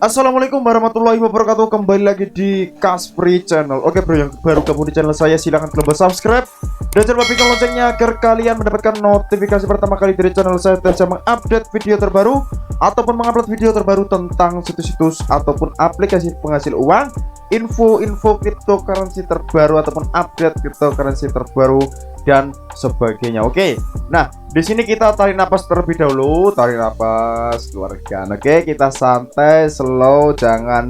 Assalamualaikum warahmatullahi wabarakatuh. Kembali lagi di Kaspri Channel. Oke bro, yang baru gabung di channel saya silahkan klik tombol subscribe dan jangan lupa aktifkan loncengnya agar kalian mendapatkan notifikasi pertama kali dari channel saya dan saya mengupdate video terbaru ataupun mengupload video terbaru tentang situs-situs ataupun aplikasi penghasil uang, info-info cryptocurrency terbaru ataupun update cryptocurrency terbaru dan sebagainya. Oke. Nah, di sini kita tarik napas terlebih dahulu, tarik napas, keluarkan. Oke, kita santai, slow, jangan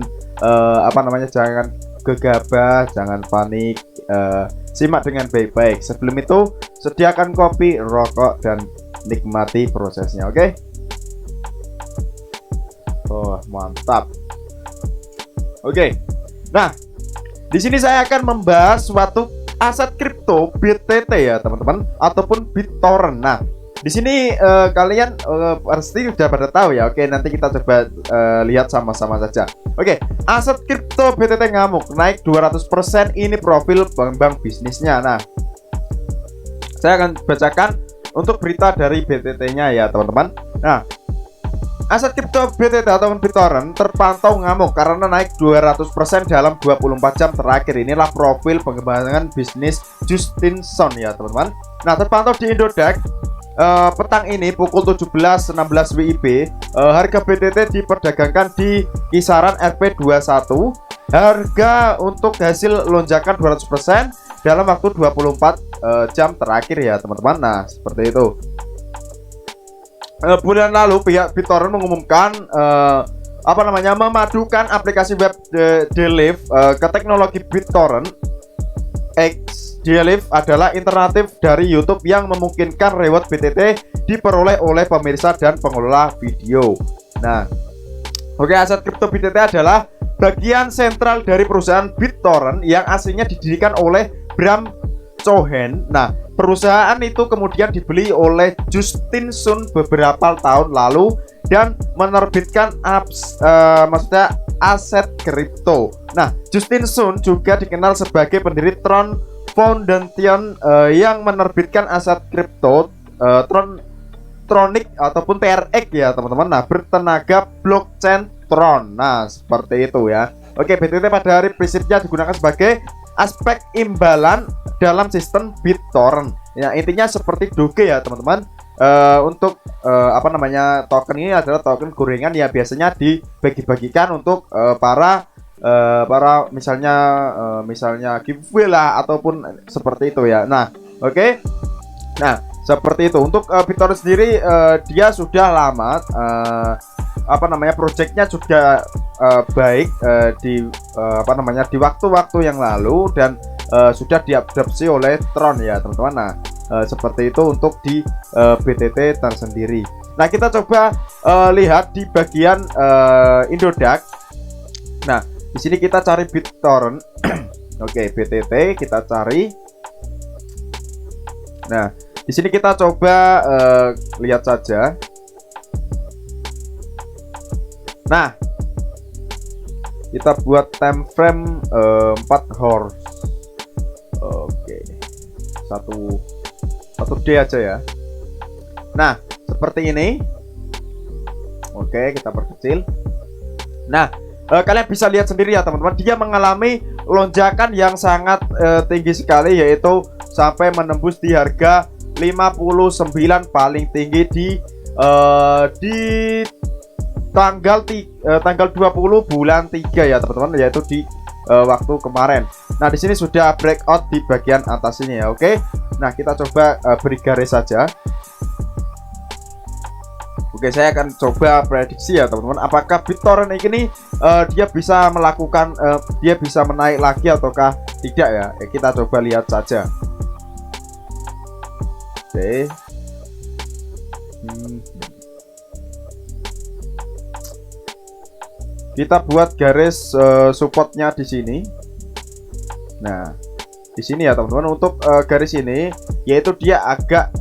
jangan gegabah, jangan panik. Simak dengan baik-baik. Sebelum itu, sediakan kopi, rokok dan nikmati prosesnya. Oke. Oh, mantap. Oke. Nah, di sini saya akan membahas suatu aset kripto BTT ya teman-teman, ataupun BitTorrent. Nah, di sini kalian pasti sudah pada tahu ya. Oke, nanti kita coba lihat sama-sama saja. Oke, aset kripto BTT ngamuk naik 200%. Ini profil pengembang bisnisnya. Nah, saya akan bacakan untuk berita dari BTT-nya ya teman-teman. Nah, aset kripto BTT atau BitTorrent terpantau ngamuk karena naik 200% dalam 24 jam terakhir. Inilah profil pengembangan bisnis Justinson ya teman-teman. Nah, terpantau di Indodax petang ini pukul 17.16 WIB, harga BTT diperdagangkan di kisaran Rp21. Harga untuk hasil lonjakan 200% dalam waktu 24 jam terakhir ya teman-teman. Nah, seperti itu. Bulan lalu pihak BitTorrent mengumumkan memadukan aplikasi web Deliv ke teknologi BitTorrent X. Deliv adalah alternatif dari YouTube yang memungkinkan reward BTT diperoleh oleh pemirsa dan pengelola video. Nah, oke, aset kripto BTT adalah bagian sentral dari perusahaan BitTorrent yang aslinya didirikan oleh Bram Cohen. Nah, perusahaan itu kemudian dibeli oleh Justinson beberapa tahun lalu dan menerbitkan aset kripto. Nah, Justinson juga dikenal sebagai pendiri Tron Foundation yang menerbitkan aset kripto Tronic ataupun TRX ya teman-teman. Nah, bertenaga blockchain Tron. Nah, seperti itu ya. Oke, BTT pada hari prinsipnya digunakan sebagai aspek imbalan dalam sistem BitTorrent. Ya, intinya seperti Doge ya teman-teman. Untuk token ini adalah token gorengan ya, biasanya dibagi-bagikan untuk para misalnya giveaway lah ataupun seperti itu ya. Nah, oke. Nah, seperti itu. Untuk BitTorrent sendiri dia sudah lama projectnya juga baik di waktu-waktu yang lalu dan sudah diadopsi oleh Tron ya teman-teman. Nah, seperti itu untuk di BTT tersendiri. Nah, kita coba lihat di bagian Indodax. Nah, di sini kita cari BitTorrent. Oke, BTT kita cari. Nah, di sini kita coba lihat saja. Nah, kita buat time frame 4 hours. Oke, satu D aja ya. Nah, seperti ini. Oke, kita perkecil. Nah, kalian bisa lihat sendiri ya teman-teman, dia mengalami lonjakan yang sangat tinggi sekali, yaitu sampai menembus di harga 59 paling tinggi di tanggal 20 bulan 3 ya teman-teman, yaitu di waktu kemarin. Nah, di sini sudah breakout di bagian atas ini ya. Oke. Nah, kita coba beri garis saja. Oke, saya akan coba prediksi ya teman-teman, apakah BitTorrent ini dia bisa melakukan dia bisa menaik lagi ataukah tidak ya. Kita coba lihat saja. Oke. Kita buat garis supportnya di sini. Nah, di sini ya teman-teman, untuk garis ini yaitu dia agak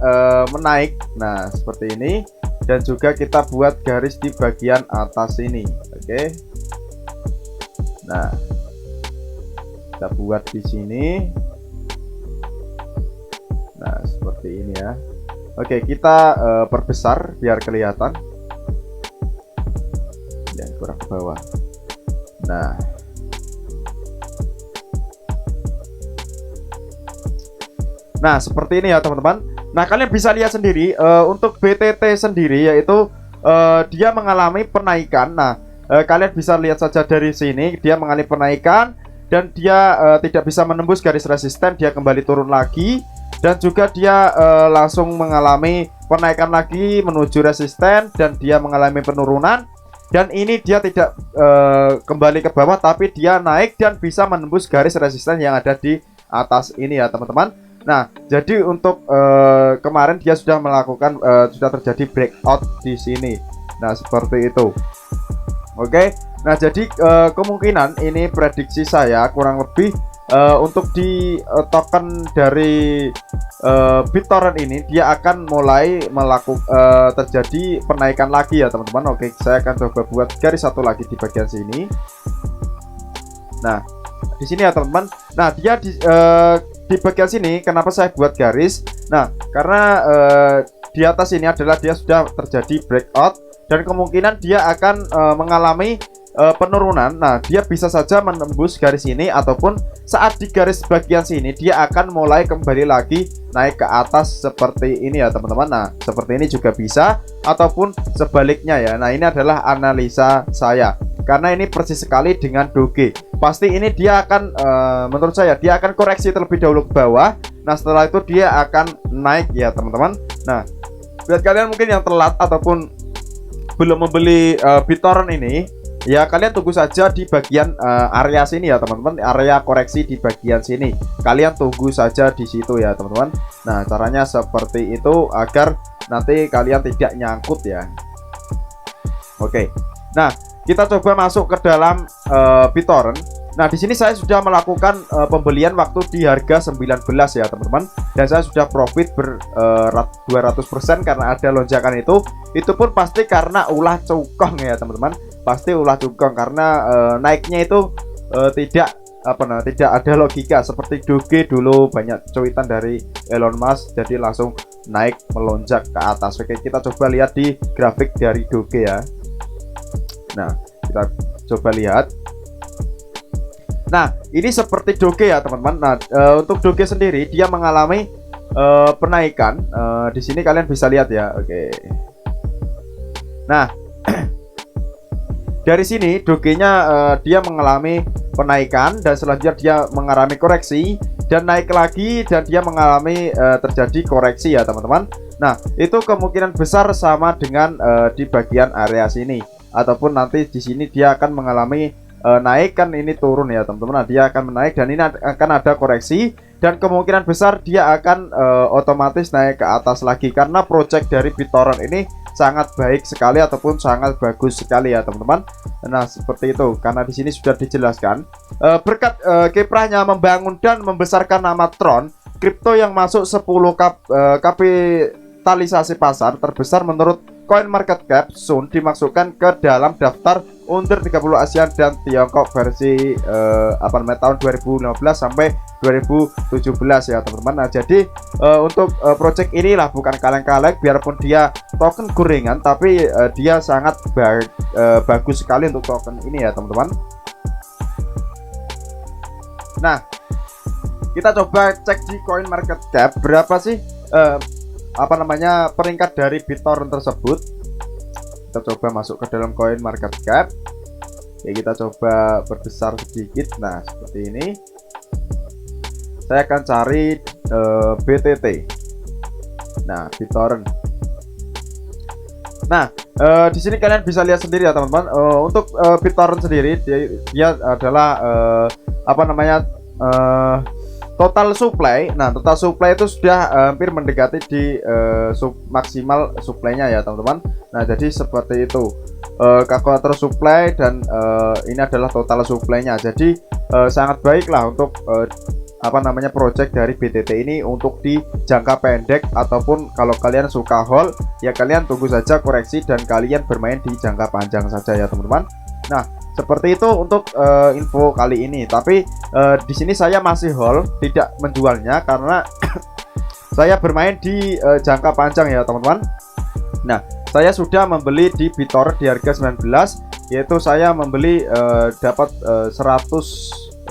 menaik. Nah, seperti ini. Dan juga kita buat garis di bagian atas ini. Oke. Nah, kita buat di sini. Nah, seperti ini ya. Oke, kita perbesar biar kelihatan. Ya, kurang ke bawah. Nah, seperti ini ya teman-teman. Nah, kalian bisa lihat sendiri untuk BTT sendiri, yaitu dia mengalami penaikan. Nah, kalian bisa lihat saja dari sini, dia mengalami penaikan dan dia tidak bisa menembus garis resisten, dia kembali turun lagi, dan juga dia langsung mengalami penaikan lagi menuju resisten, dan dia mengalami penurunan. Dan ini dia tidak kembali ke bawah, tapi dia naik dan bisa menembus garis resisten yang ada di atas ini ya teman-teman. Nah, jadi untuk kemarin dia sudah melakukan sudah terjadi breakout di sini. Nah, seperti itu. Oke. Nah, jadi kemungkinan ini prediksi saya kurang lebih untuk di token dari BitTorrent ini dia akan mulai melakukan terjadi penaikan lagi ya teman-teman. Oke, saya akan coba buat garis satu lagi di bagian sini. Nah, di sini ya teman-teman. Nah, dia di bagian sini kenapa saya buat garis? Nah, karena di atas ini adalah dia sudah terjadi breakout dan kemungkinan dia akan mengalami penurunan. Nah, dia bisa saja menembus garis ini ataupun saat di garis bagian sini dia akan mulai kembali lagi naik ke atas seperti ini ya teman-teman. Nah, seperti ini juga bisa ataupun sebaliknya ya. Nah, ini adalah analisa saya karena ini persis sekali dengan Doge. Pasti ini dia akan menurut saya dia akan koreksi terlebih dahulu ke bawah. Nah, setelah itu dia akan naik ya teman-teman. Nah, buat kalian mungkin yang telat ataupun belum membeli BitTorrent ini, ya kalian tunggu saja di bagian area sini ya teman-teman, area koreksi di bagian sini. Kalian tunggu saja di situ ya teman-teman. Nah, caranya seperti itu agar nanti kalian tidak nyangkut ya. Oke. Nah, kita coba masuk ke dalam BitTorrent. Nah, di sini saya sudah melakukan pembelian waktu di harga 19 ya teman-teman, dan saya sudah profit 200% karena ada lonjakan itu. Itu pun pasti karena ulah cukong ya teman-teman. Pasti ulah cukong karena naiknya itu tidak ada logika seperti Doge dulu banyak cuitan dari Elon Musk jadi langsung naik melonjak ke atas. Oke, kita coba lihat di grafik dari Doge ya. Nah, kita coba lihat. Nah, ini seperti Doge ya teman-teman. Nah, untuk Doge sendiri dia mengalami penaikan. Di sini kalian bisa lihat ya. Oke. Nah, dari sini Doge-nya dia mengalami penaikan dan selanjutnya dia mengalami koreksi dan naik lagi dan dia mengalami terjadi koreksi ya teman-teman. Nah, itu kemungkinan besar sama dengan di bagian area sini ataupun nanti di sini dia akan mengalami naik, kan ini turun ya teman-teman. Nah, dia akan menaik dan ini akan ada koreksi dan kemungkinan besar dia akan otomatis naik ke atas lagi karena project dari BitTorrent ini sangat baik sekali ataupun sangat bagus sekali ya teman-teman. Nah, seperti itu karena di sini sudah dijelaskan berkat kiprahnya membangun dan membesarkan nama Tron, kripto yang masuk 10 kapitalisasi pasar terbesar menurut CoinMarketCap soon dimasukkan ke dalam daftar under 30 ASEAN dan Tiongkok versi tahun 2015 sampai 2017 ya teman-teman. Nah, jadi untuk project inilah bukan kaleng-kaleng, biarpun dia token gorengan tapi dia sangat bagus sekali untuk token ini ya teman-teman. Nah, kita coba cek di CoinMarketCap berapa sih peringkat dari BitTorrent tersebut. Kita coba masuk ke dalam CoinMarketCap. Oke, kita coba berbesar sedikit. Nah, seperti ini. Saya akan cari BTT. Nah, BitTorrent. Nah, di sini kalian bisa lihat sendiri ya teman-teman. Untuk BitTorrent sendiri dia adalah total supply. Nah, total supply itu sudah hampir mendekati di maksimal supply-nya ya teman-teman. Nah, jadi seperti itu kalkulator supply dan ini adalah total supply-nya. Jadi sangat baik lah untuk project dari BTT ini untuk di jangka pendek ataupun kalau kalian suka hold ya kalian tunggu saja koreksi dan kalian bermain di jangka panjang saja ya teman-teman. Nah, seperti itu untuk info kali ini. Tapi di sini saya masih hold, tidak menjualnya karena saya bermain di jangka panjang ya teman-teman. Nah, saya sudah membeli di BitTorrent di harga 19. yaitu saya membeli dapat 100.000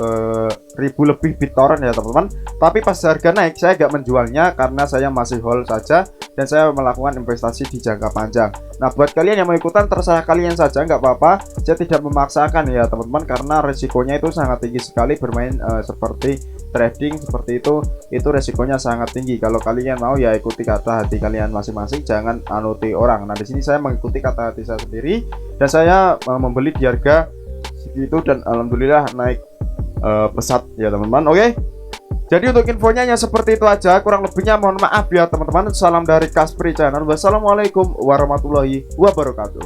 lebih BitTorrent ya teman-teman. Tapi pas harga naik saya gak menjualnya karena saya masih hold saja dan saya melakukan investasi di jangka panjang. Nah buat kalian yang mau ikutan terserah kalian saja, nggak apa-apa, saya tidak memaksakan ya teman-teman, karena resikonya itu sangat tinggi sekali bermain seperti trading seperti itu resikonya sangat tinggi. Kalau kalian mau ya ikuti kata hati kalian masing-masing, jangan anuti orang. Nah di sini saya mengikuti kata hati saya sendiri dan saya membeli di harga segitu dan alhamdulillah naik pesat ya teman-teman. Oke. Jadi untuk infonya hanya seperti itu aja, kurang lebihnya mohon maaf ya teman-teman. Salam dari Kaspri Channel. Wassalamualaikum warahmatullahi wabarakatuh.